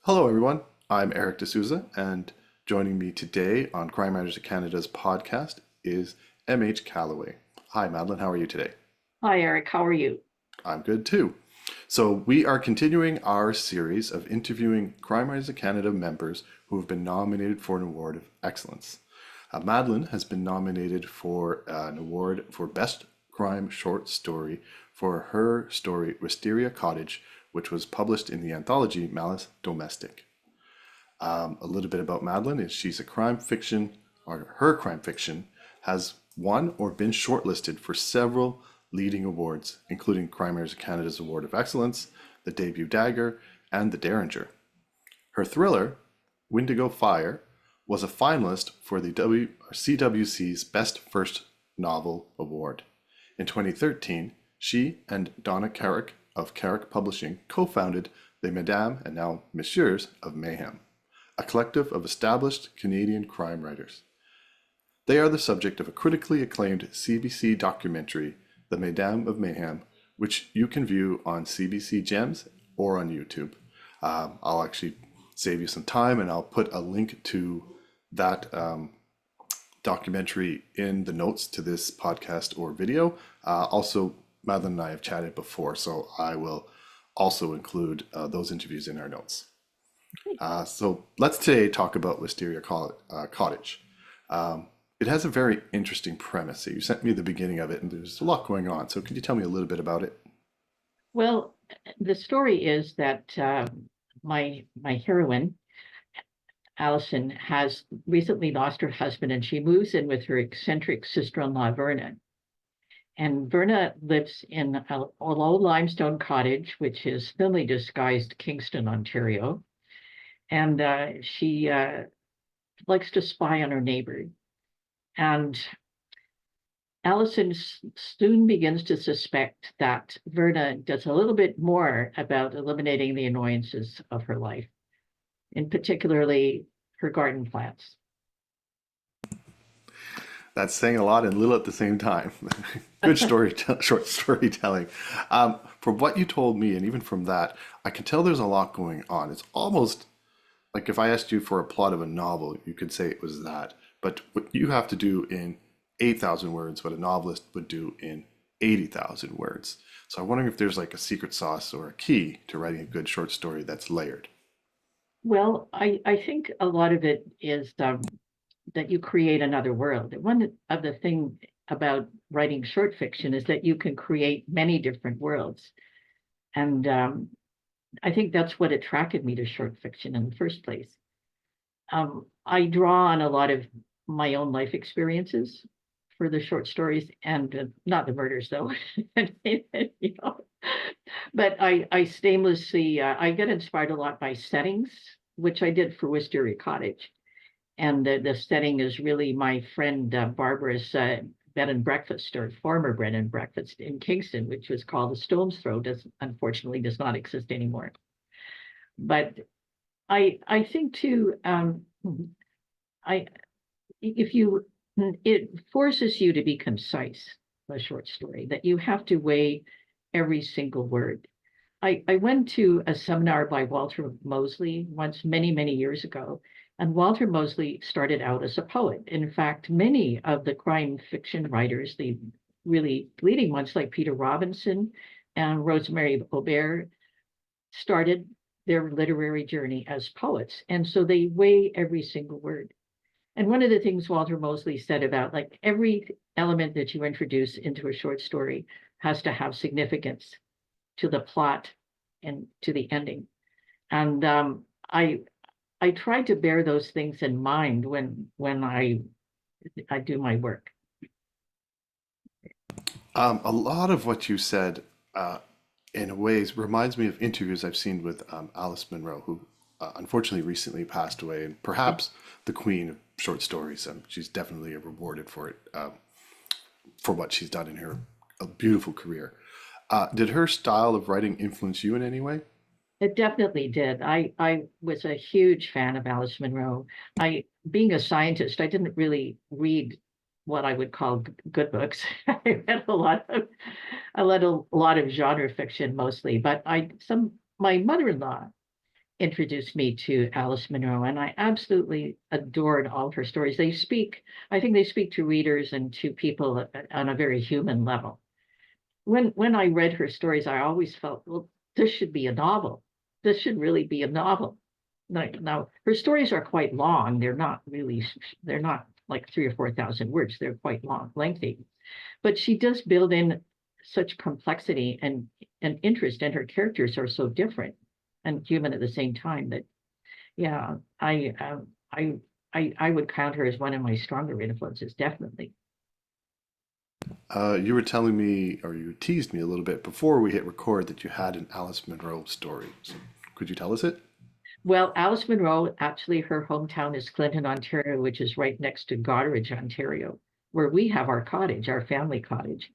Hello, everyone. I'm Eric D'Souza, and joining me today on Crime Writers of Canada's podcast is MH Callway. Hi, Madeline. How are you today? Hi, Eric. How are you? I'm good too. So, we are continuing our series of interviewing Crime Writers of Canada members who have been nominated for an award of excellence. Madeline has been nominated for an award for Best Crime Short Story for her story Wisteria, Cottage, which was published in the anthology Malice Domestic. A little bit about Madeline is she's a crime fiction, or her crime fiction has won or been shortlisted for several leading awards, including Crime Writers of Canada's Award of Excellence, the Debut Dagger, and the Derringer. Her thriller, Windigo Fire, was a finalist for the CWC's Best First Novel Award. In 2013, she and Donna Carrick of Carrick Publishing co-founded the Mesdames and now Messieurs of Mayhem, a collective of established Canadian crime writers. They are the subject of a critically acclaimed CBC documentary, The Mesdames of Mayhem, which you can view on CBC GEMs or on YouTube. I'll actually save you some time and I'll put a link to that documentary in the notes to this podcast or video. Also, Madeline and I have chatted before, so I will also include those interviews in our notes. So let's today talk about Wisteria Cottage. It has a very interesting premise. You sent me the beginning of it, and there's a lot going on. So could you tell me a little bit about it? Well, the story is that my heroine, Allison, has recently lost her husband, and she moves in with her eccentric sister-in-law, Verna. And Verna lives in a low limestone cottage, which is thinly disguised Kingston, Ontario. And she likes to spy on her neighbor. And Allison soon begins to suspect that Verna does a little bit more about eliminating the annoyances of her life, and particularly her garden plants. That's saying a lot and little at the same time. Good short storytelling. From what you told me, and even from that, I can tell there's a lot going on. It's almost like if I asked you for a plot of a novel, you could say it was that. But what you have to do in 8,000 words, what a novelist would do in 80,000 words. So I'm wondering if there's like a secret sauce or a key to writing a good short story that's layered. Well, I think a lot of it is that you create another world. One of the things about writing short fiction is that you can create many different worlds. And I think that's what attracted me to short fiction in the first place. I draw on a lot of my own life experiences for the short stories, and not the murders though. you know, but I shamelessly I get inspired a lot by settings, which I did for Wisteria Cottage, and the setting is really my friend Barbara's bed and breakfast, or former bed and breakfast in Kingston, which was called the Stone's Throw. Unfortunately does not exist anymore. But I think too, I if you it forces you to be concise, a short story, that you have to weigh every single word. I went to a seminar by Walter Mosley once, many years ago, and Walter Mosley started out as a poet. In fact, many of the crime fiction writers, the really leading ones like Peter Robinson and Rosemary Aubert, started their literary journey as poets. And so they weigh every single word. And one of the things Walter Mosley said about like every element that you introduce into a short story has to have significance to the plot and to the ending. And I try to bear those things in mind when I do my work. A lot of what you said, in ways, reminds me of interviews I've seen with Alice Munro, who unfortunately recently passed away, and perhaps the queen of short stories. She's definitely rewarded for it, for what she's done in her a beautiful career. Did her style of writing influence you in any way? It definitely did. I was a huge fan of Alice Munro. Being a scientist, I didn't really read what I would call good books. I read a lot of genre fiction mostly. But my mother-in-law introduced me to Alice Munro, and I absolutely adored all of her stories. I think they speak to readers and to people on a very human level. When I read her stories, I always felt, well, this should be a novel. This should really be a novel. Now her stories are quite long. They're not like 3 or 4 thousand words. They're quite long, lengthy. But she does build in such complexity and interest, and her characters are so different and human at the same time that, yeah, I would count her as one of my stronger influences, definitely. You were telling me, or you teased me a little bit before we hit record, that you had an Alice Munro story. So could you tell us it? Well, Alice Munro, actually, her hometown is Clinton, Ontario, which is right next to Goderich, Ontario, where we have our cottage, our family cottage.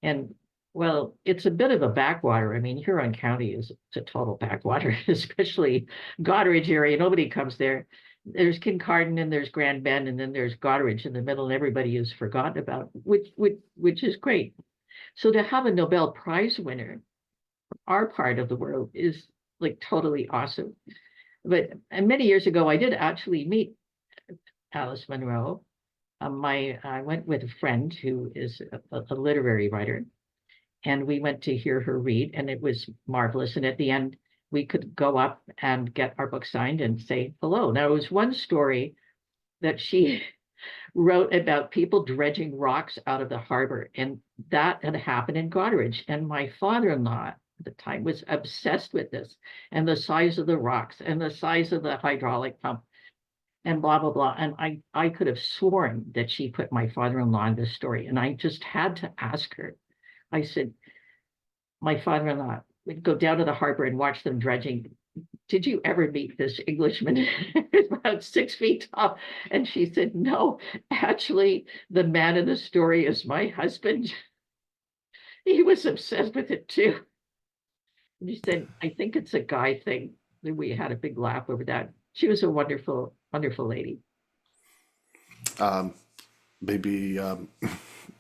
And well, it's a bit of a backwater. I mean, Huron County is a total backwater, especially Goderich area. Nobody comes there. There's Kincardine and there's Grand Bend, and then there's Goderich in the middle, and everybody is forgotten about, which is great. So to have a Nobel Prize winner from our part of the world is like totally awesome. But and many years ago, I did actually meet Alice Munro. I went with a friend who is a literary writer, and we went to hear her read, and it was marvelous. And at the end, we could go up and get our book signed and say hello. Now, it was one story that she wrote about people dredging rocks out of the harbor, and that had happened in Goderich. And my father-in-law at the time was obsessed with this, and the size of the rocks and the size of the hydraulic pump and blah blah blah. And I could have sworn that she put my father-in-law in this story, and I just had to ask her. I said, my father-in-law would go down to the harbor and watch them dredging. Did you ever meet this Englishman? About 6 feet tall. And she said, no, actually, the man in the story is my husband. He was obsessed with it too. And she said, I think it's a guy thing. And we had a big laugh over that. She was a wonderful, wonderful lady. Um, maybe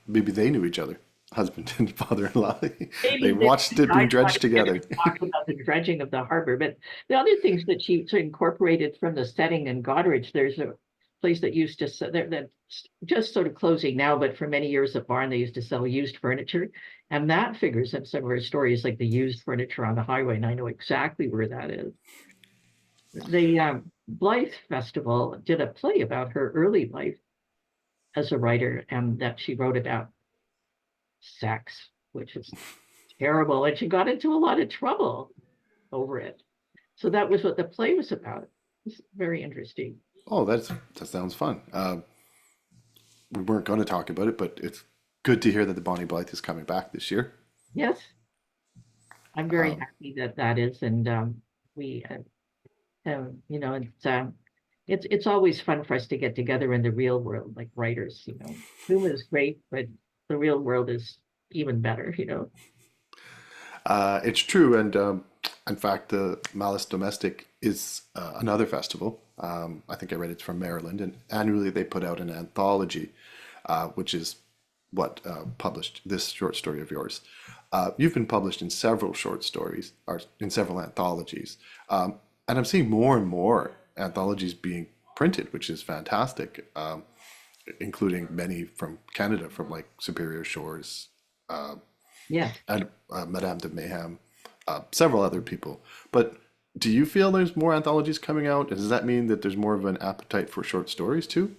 maybe they knew each other, husband and father-in-law. They Maybe watched it being I dredged together. talked about the dredging of the harbor, but the other things that she sort of incorporated from the setting in Goderich, there's a place that used to sell there that's just sort of closing now, but for many years a barn they used to sell used furniture, and that figures in some of her stories, like the used furniture on the highway, and I know exactly where that is. The Blythe Festival did a play about her early life as a writer, and that she wrote about sex, which is terrible. And she got into a lot of trouble over it. So that was what the play was about. It's very interesting. Oh, that sounds fun. We weren't going to talk about it, but it's good to hear that the Bonnie Blythe is coming back this year. Yes, I'm very Um, happy that that is. And we, you know, it's always fun for us to get together in the real world, like writers. You know, Zoom is great, but the real world is even better. You know. it's true, and in fact, the Malice Domestic is another festival. I think I read it's from Maryland, and annually they put out an anthology, which is what published this short story of yours. You've been published in several short stories, or in several anthologies, and I'm seeing more and more anthologies being printed, which is fantastic, including many from Canada, from like Superior Shores, Yes. and Mesdames of Mayhem, several other people. But do you feel there's more anthologies coming out? Does that mean that there's more of an appetite for short stories too?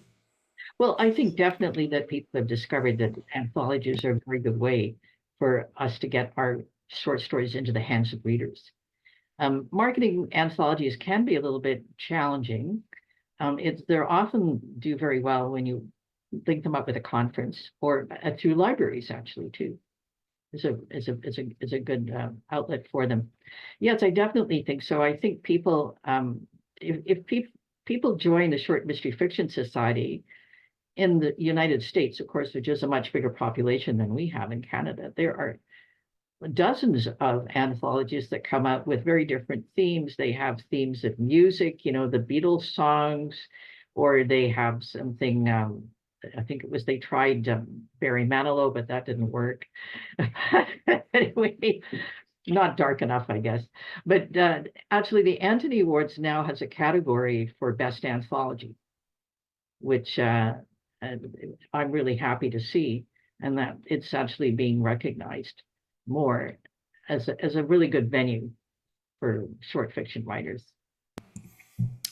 Well, I think definitely that people have discovered that anthologies are a very good way for us to get our short stories into the hands of readers. Marketing anthologies can be a little bit challenging. They're often do very well when you link them up with a conference or through libraries actually too. Is a good outlet for them. Yes, I definitely think so. I think people, if people join the Short Mystery Fiction Society in the United States, of course, which is a much bigger population than we have in Canada, there are dozens of anthologies that come out with very different themes. They have themes of music, you know, the Beatles songs, or they have something. I think it was they tried Barry Manilow, but that didn't work. Anyway, not dark enough, I guess. But actually, the Anthony Awards now has a category for best anthology, which I'm really happy to see, and that it's actually being recognized more as a really good venue for short fiction writers.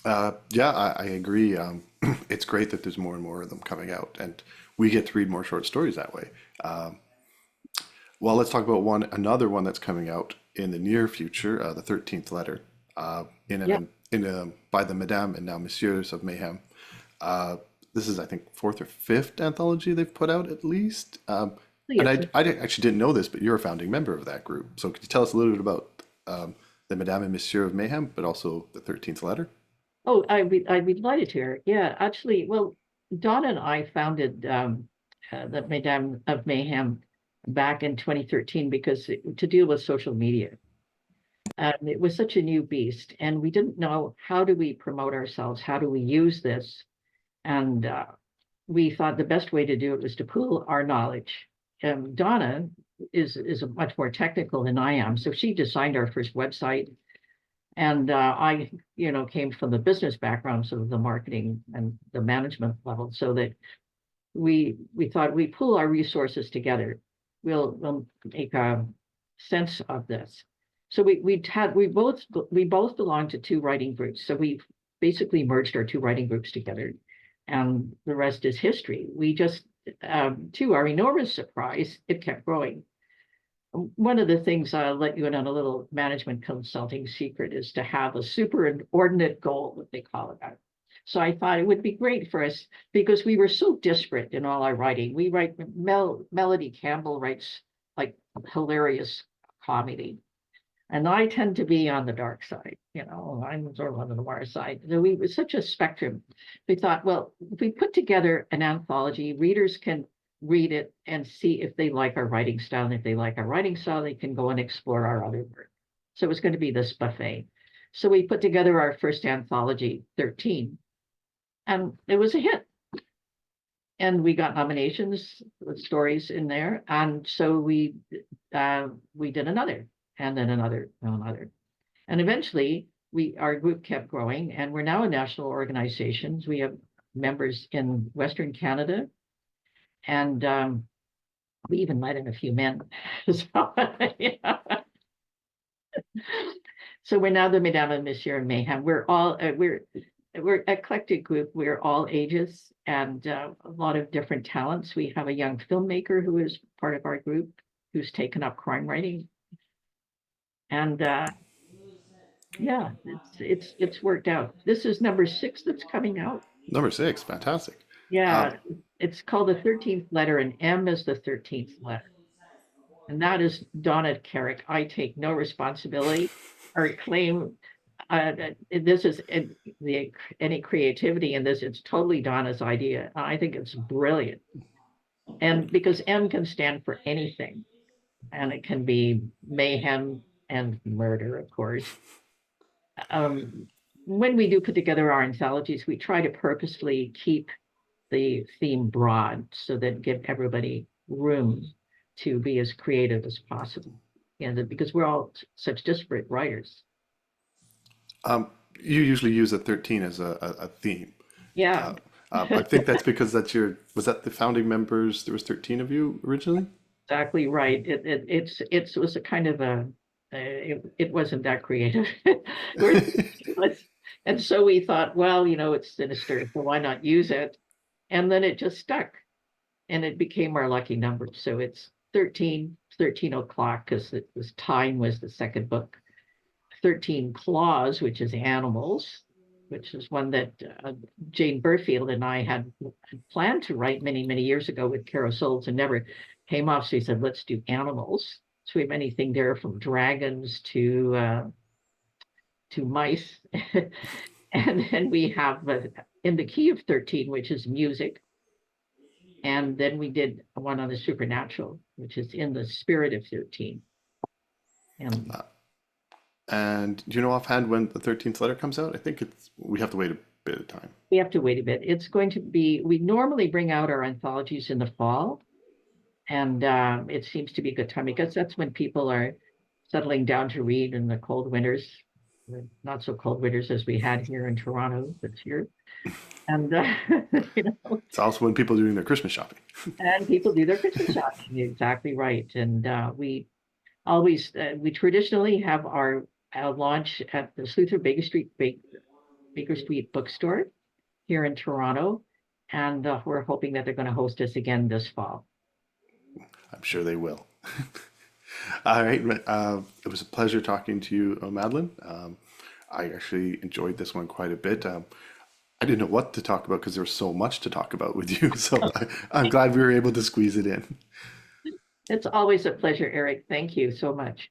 Yeah, I agree. It's great that there's more and more of them coming out, and we get to read more short stories that way. Well, let's talk about another one that's coming out in the near future, the 13th Letter, Yeah, by the Mesdames and now Messieurs of Mayhem. This is, I think, fourth or fifth anthology they've put out at least. And it's actually didn't know this, but you're a founding member of that group. So could you tell us a little bit about the Madame and Monsieur of Mayhem, but also the 13th Letter? oh, I'd be delighted to hear. Yeah, actually, well, Donna and I founded the Mesdames of Mayhem back in 2013 because to deal with social media. It was such a new beast, and we didn't know how do we promote ourselves, how do we use this, and we thought the best way to do it was to pool our knowledge. Donna is much more technical than I am, so she designed our first website, and I, came from the business background, so the marketing and the management level, so that we thought we pool our resources together, we'll make sense of this. So we both belong to two writing groups, so we basically merged our two writing groups together, and the rest is history. We just, to our enormous surprise, it kept growing. One of the things I'll let you in on a little management consulting secret is to have a superordinate goal, what they call it. So I thought it would be great for us because we were so disparate in all our writing. We write, Melody Campbell writes like hilarious comedy. And I tend to be on the dark side, I'm sort of on the noir side. So we was such a spectrum. We thought, well, if we put together an anthology, readers can read it and see if they like our writing style. And if they like our writing style, they can go and explore our other work. So it was going to be this buffet. So we put together our first anthology, 13, and it was a hit. And we got nominations with stories in there. And so we did another, and then another, and another. And eventually our group kept growing, and we're now a national organization. We have members in Western Canada, and we even let in a few men. So, yeah. So we're now the Mesdames and Messieurs Mayhem. We're all we're eclectic group. We're all ages and a lot of different talents. We have a young filmmaker who is part of our group who's taken up crime writing, and yeah, it's worked out. This is number 6 that's coming out. Number 6, fantastic. Yeah, it's called the 13th Letter, and M is the 13th letter. And that is Donna Carrick. I take no responsibility or claim. This is any creativity in this. It's totally Donna's idea. I think it's brilliant. And because M can stand for anything, and it can be mayhem and murder, of course. When we do put together our anthologies, we try to purposefully keep the theme broad so that give everybody room to be as creative as possible. And because we're all such disparate writers. You usually use a 13 as a theme. Yeah, I think that's because was that the founding members? There was 13 of you originally? exactly right. It was a kind of it wasn't that creative. And so we thought, well, it's sinister, so why not use it? And then it just stuck, and it became our lucky number. So it's 13 o'clock because it was time was the second book. 13 Claws, which is animals, which is one that Jane Burfield and I had planned to write many, many years ago with Carol Souls and never came off. So we said, let's do animals. So we have anything there from dragons to mice. And then we have In the Key of 13, which is music. And then we did one on the supernatural, which is In the Spirit of 13. And do you know offhand when the 13th letter comes out? I think we have to wait a bit of time. We have to wait a bit. It's going to be, we normally bring out our anthologies in the fall, and it seems to be a good time because that's when people are settling down to read in the cold winters, the not so cold winters as we had here in Toronto this year. And, you know, It's also when people are doing their Christmas shopping. and people do their Christmas shopping. Exactly right. And we always, we traditionally have our launch at the Sleuth Baker Street, Baker Street bookstore here in Toronto. And we're hoping that they're going to host us again this fall. I'm sure they will. All right. It was a pleasure talking to you, Madeline. I actually enjoyed this one quite a bit. I didn't know what to talk about because there was so much to talk about with you. So I'm glad we were able to squeeze it in. It's always a pleasure, Eric. Thank you so much.